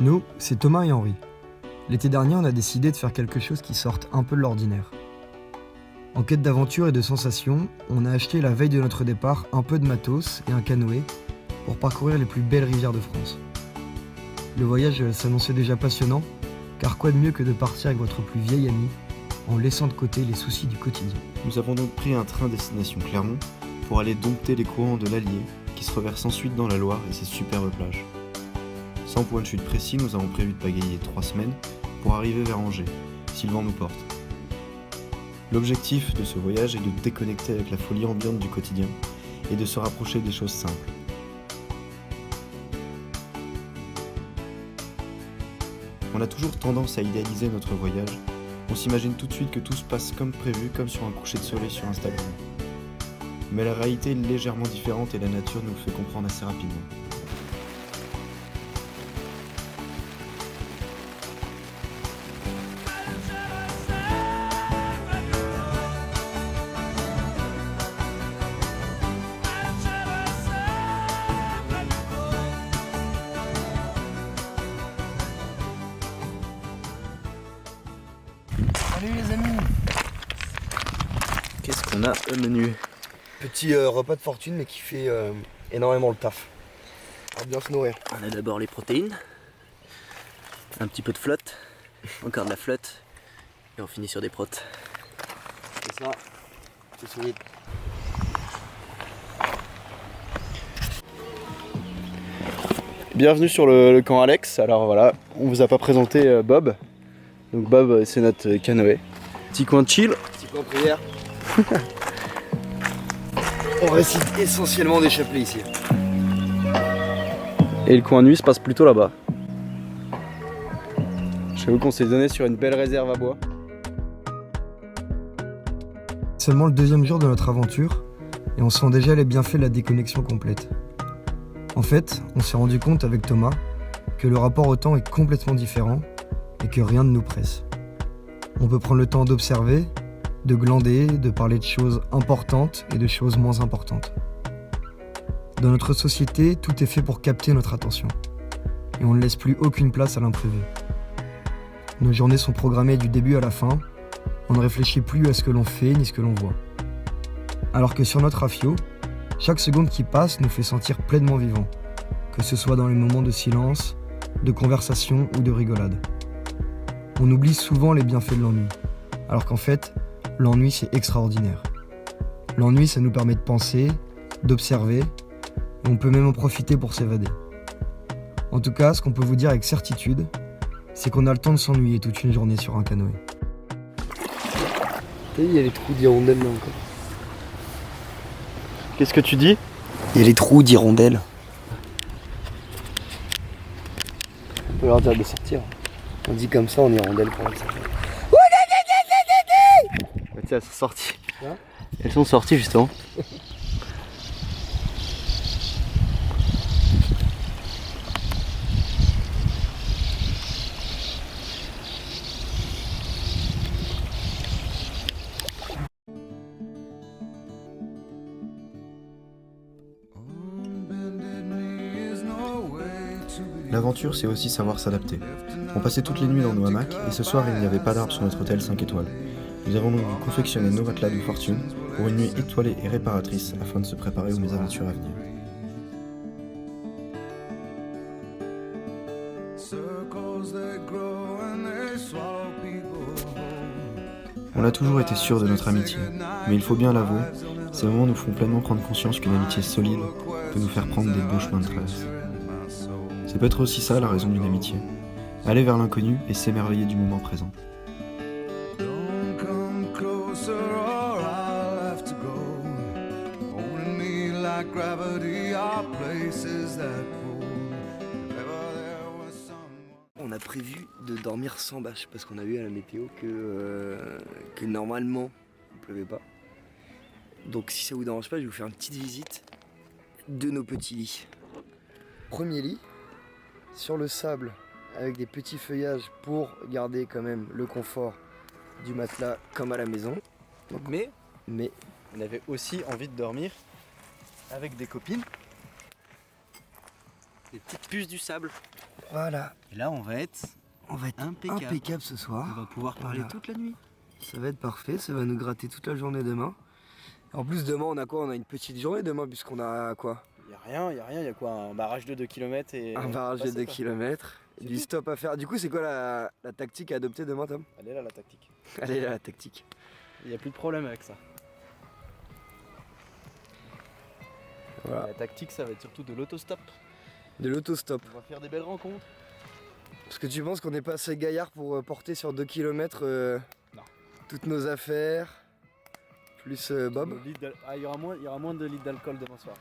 Nous, c'est Thomas et Henri. L'été dernier, on a décidé de faire quelque chose qui sorte un peu de l'ordinaire. En quête d'aventure et de sensations, on a acheté la veille de notre départ un peu de matos et un canoë pour parcourir les plus belles rivières de France. Le voyage s'annonçait déjà passionnant, car quoi de mieux que de partir avec votre plus vieil ami en laissant de côté les soucis du quotidien. Nous avons donc pris un train destination Clermont pour aller dompter les courants de l'Allier qui se reversent ensuite dans la Loire et ses superbes plages. Sans point de chute précis, nous avons prévu de pagayer 3 semaines pour arriver vers Angers, si le vent nous porte. L'objectif de ce voyage est de déconnecter avec la folie ambiante du quotidien et de se rapprocher des choses simples. On a toujours tendance à idéaliser notre voyage. On s'imagine tout de suite que tout se passe comme prévu, comme sur un coucher de soleil sur Instagram. Mais la réalité est légèrement différente et la nature nous le fait comprendre assez rapidement. Salut les amis! Qu'est-ce qu'on a au menu? Petit repas de fortune mais qui fait énormément le taf. On va bien se nourrir. On a d'abord les protéines, un petit peu de flotte, encore de la flotte, et on finit sur des protes. C'est ça, c'est solide. Bienvenue sur le camp Alex. Alors voilà, on vous a pas présenté Bob. Donc Bob, c'est notre canoë. Petit coin de chill. Petit point prière. On récite essentiellement des chapelets ici. Et le coin de nuit se passe plutôt là-bas. J'avoue qu'on s'est donné sur une belle réserve à bois. Seulement le deuxième jour de notre aventure et on sent déjà les bienfaits de la déconnexion complète. En fait, on s'est rendu compte avec Thomas que le rapport au temps est complètement différent et que rien ne nous presse. On peut prendre le temps d'observer, de glander, de parler de choses importantes et de choses moins importantes. Dans notre société, tout est fait pour capter notre attention et on ne laisse plus aucune place à l'imprévu. Nos journées sont programmées du début à la fin, on ne réfléchit plus à ce que l'on fait ni ce que l'on voit. Alors que sur notre rafio, chaque seconde qui passe nous fait sentir pleinement vivants, que ce soit dans les moments de silence, de conversation ou de rigolade. On oublie souvent les bienfaits de l'ennui, alors qu'en fait, l'ennui c'est extraordinaire. L'ennui ça nous permet de penser, d'observer, et on peut même en profiter pour s'évader. En tout cas, ce qu'on peut vous dire avec certitude, c'est qu'on a le temps de s'ennuyer toute une journée sur un canoë. Il y a les trous d'hirondelles là encore. Qu'est-ce que tu dis? Il y a les trous d'hirondelles. On peut leur dire de sortir. On dit comme ça en hirondelle pour elles. Bah tiens, elles sont sorties. Hein? Elles sont sorties justement. L'aventure, c'est aussi savoir s'adapter. On passait toutes les nuits dans nos hamacs et ce soir, il n'y avait pas d'arbre sur notre hôtel 5 étoiles. Nous avons donc dû confectionner nos matelas de fortune pour une nuit étoilée et réparatrice afin de se préparer aux mésaventures à venir. On a toujours été sûr de notre amitié, mais il faut bien l'avouer, ces moments nous font pleinement prendre conscience qu'une amitié solide peut nous faire prendre des beaux chemins de traverse. C'est peut-être aussi ça la raison d'une amitié, aller vers l'inconnu et s'émerveiller du moment présent. On a prévu de dormir sans bâche parce qu'on a vu à la météo que normalement il pleuvait pas. Donc si ça vous dérange pas, je vais vous faire une petite visite de nos petits lits. Premier lit, sur le sable avec des petits feuillages pour garder quand même le confort du matelas comme à la maison. Donc, mais on avait aussi envie de dormir avec des copines. des petites puce du sable. Voilà, Et là, on va être impeccable. impeccable ce On soir. va pouvoir parler Voilà. toute la nuit. Ça va être parfait, ça va nous gratter toute la journée demain. En plus demain on a quoi? On a une petite journée demain puisqu'on a quoi? Y a rien, y a quoi? Un barrage de 2 km et. Un barrage de passer, 2 quoi. km, du tout. stop à faire. Du coup c'est quoi la tactique à adopter demain Tom? Elle est là la tactique. Allez là la tactique. Il n'y a plus de problème avec ça. Voilà. La tactique, ça va être surtout de l'autostop. De l'autostop. On va faire des belles rencontres. Parce que tu penses qu'on n'est pas assez gaillard pour porter sur 2 km Non. toutes nos affaires, plus Bob, Le litre il y aura moins de litres d'alcool demain soir.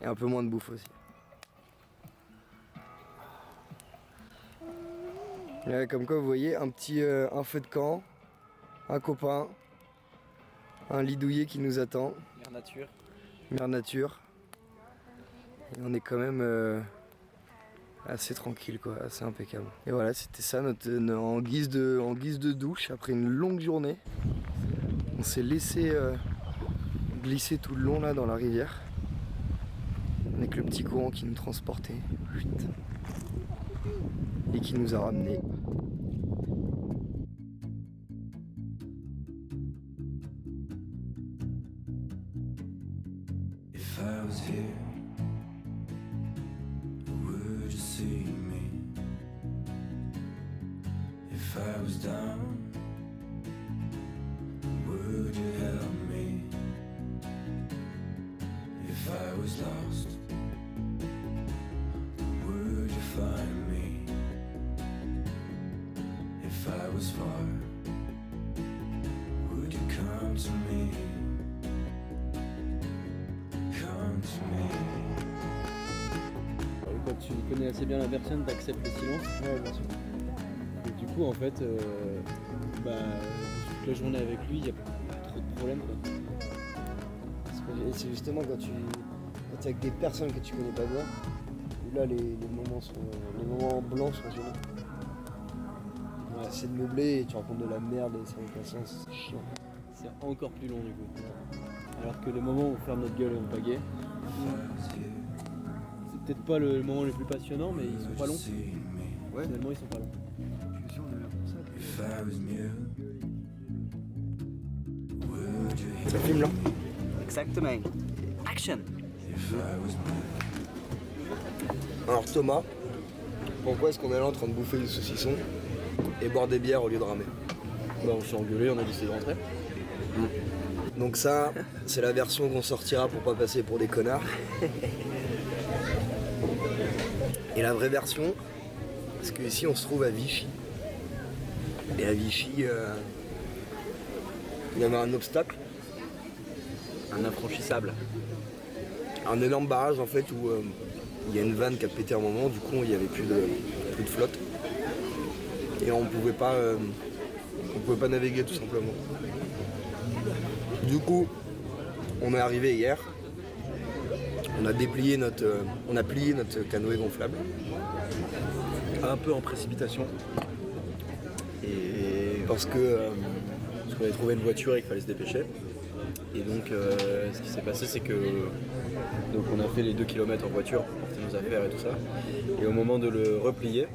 et un peu moins de bouffe aussi. Ouais, comme quoi vous voyez, un feu de camp, un copain, un lit douillet qui nous attend, Mère nature. mère nature. Et on est quand même assez tranquille quoi, assez impeccable. Et voilà, c'était ça en guise de douche après une longue journée. On s'est laissé glisser tout le long là dans la rivière. Avec le petit courant qui nous transportait. Et qui nous a ramenés. If I was here, would you see me? If I was down, would you help me? If I was lost, would you find me? If I was far, would you come to me? Come to me. Quand tu connais assez bien la personne, t'acceptes le silence. Ouais, bien sûr. Et du coup, en fait, toute la journée avec lui, il n'y a pas trop de problèmes. Quoi. Et c'est justement quand tu es avec des personnes que tu connais pas bien, où là les moments blancs sont gênants. Ouais. Tu essaies de meubler et tu racontes de la merde et ça n'a aucun sens, c'est chiant. C'est encore plus long du coup. Alors que le moment où on ferme notre gueule et on pagaie, c'est peut-être pas le moment le plus passionnant, mais ils sont pas longs. Ouais. Finalement, ils sont pas longs. Je suis sûr, on est là pour ça. If I was mute, would you hear? Ça filme là. Exactement. Action. If I was Alors Thomas, pourquoi est-ce qu'on est là en train de bouffer du saucisson et boire des bières au lieu de ramer? Bah, on s'est engueulé, on a décidé de rentrer. Donc ça, c'est la version qu'on sortira pour pas passer pour des connards. Et la vraie version, parce que ici on se trouve à Vichy. Et à Vichy, il y avait un obstacle, Un infranchissable. un énorme barrage en fait où il y a une vanne qui a pété un moment, du coup il n'y avait plus de flotte. Et on pouvait pas naviguer tout simplement. Du coup, on est arrivé hier, on a plié notre canoë gonflable. Un peu en précipitation. Et Parce que parce qu'on avait trouvé une voiture et qu'il fallait se dépêcher. Et donc ce qui s'est passé c'est que donc on a fait les 2 km en voiture pour porter nos affaires et tout ça. Et au moment de le replier,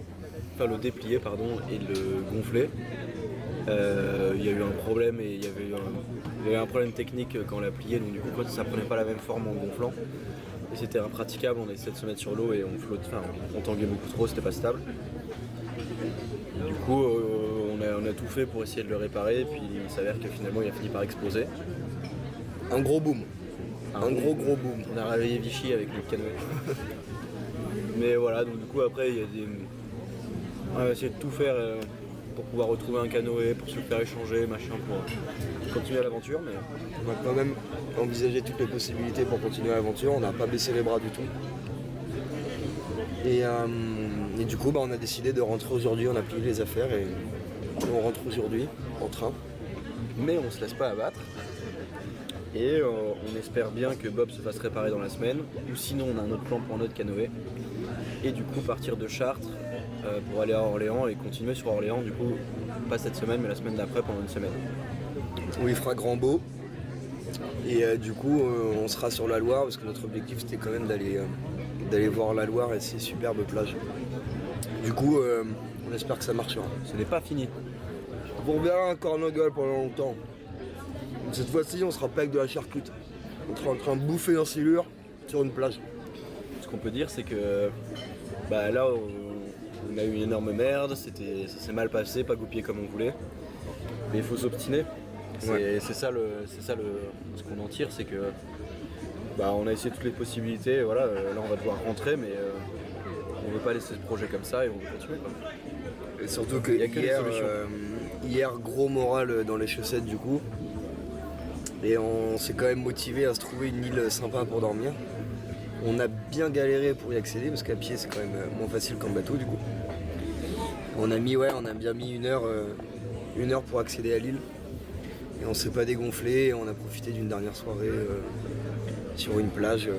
enfin le déplier pardon, et de le gonfler, il y a eu un problème et il y avait un problème technique quand on l'a plié, donc du coup ça prenait pas la même forme en gonflant. Et c'était impraticable, on essayait de se mettre sur l'eau et on flotte, enfin on tanguait beaucoup trop, c'était pas stable. Du coup on a tout fait pour essayer de le réparer et puis il s'avère que finalement il a fini par exploser. un gros boom. Un gros boom. On a réveillé Vichy avec notre canoë. Mais voilà, donc du coup après il y a on a essayé de tout faire pour pouvoir retrouver un canoë, pour se le faire échanger, machin, pour continuer l'aventure, mais On a quand même envisagé toutes les possibilités pour continuer l'aventure, on n'a pas baissé les bras du tout. Et du coup on a décidé de rentrer aujourd'hui, on a plié les affaires et on rentre aujourd'hui en train. on se laisse pas abattre. Et on espère bien que Bob se fasse réparer dans la semaine, ou sinon on a un autre plan pour notre canoë. Et du coup partir de Chartres pour aller à Orléans et continuer sur Orléans, du coup pas cette semaine mais la semaine d'après pendant une semaine. Où il fera grand beau. Et du coup on sera sur la Loire parce que notre objectif c'était quand même d'aller d'aller voir la Loire et ses superbes plages. Du coup, on espère que ça marchera. Ce n'est pas fini. Vous reverrez un cornogol pendant longtemps. Cette fois-ci, on sera pas avec de la charcute. On sera en train de bouffer un silure sur une plage. Ce qu'on peut dire, c'est que bah, là, on a eu une énorme merde, ça s'est mal passé, pas goupillé comme on voulait. Mais il faut s'obstiner. C'est ça, ce qu'on en tire, c'est que bah, on a essayé toutes les possibilités. Voilà, là, on va devoir rentrer, mais on veut pas laisser ce projet comme ça et on veut continuer. Quoi. Et surtout que, Il y a que des solutions. hier, gros moral dans les chaussettes du coup. Et on s'est quand même motivé à se trouver une île sympa pour dormir. On a bien galéré pour y accéder parce qu'à pied c'est quand même moins facile qu'en bateau du coup. On a bien mis une heure pour accéder à l'île. Et on s'est pas dégonflé, et on a profité d'une dernière soirée sur une plage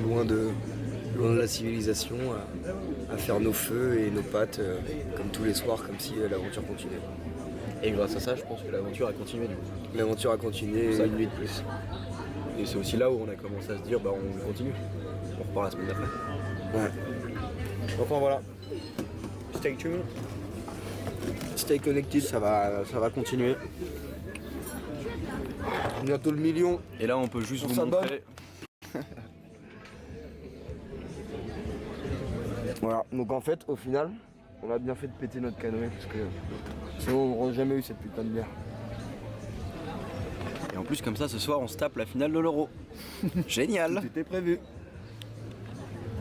loin de la civilisation à faire nos feux et nos pâtes comme tous les soirs, comme si l'aventure continuait. Et grâce à ça, je pense que l'aventure a continué du coup. L'aventure a continué Ça, une nuit de plus. Et c'est aussi là où on a commencé à se dire, bah on continue. On repart la semaine d'après. Ouais. Enfin voilà. Stay tuned. Stay connected. Ça va continuer. Bientôt le million. Et là, on peut juste On vous s'abonne. montrer. Voilà, donc en fait, au final, on a bien fait de péter notre canoë parce que sinon on n'aurait jamais eu cette putain de bière. Et en plus, comme ça, ce soir, on se tape la finale de l'Euro. Génial. C'était prévu.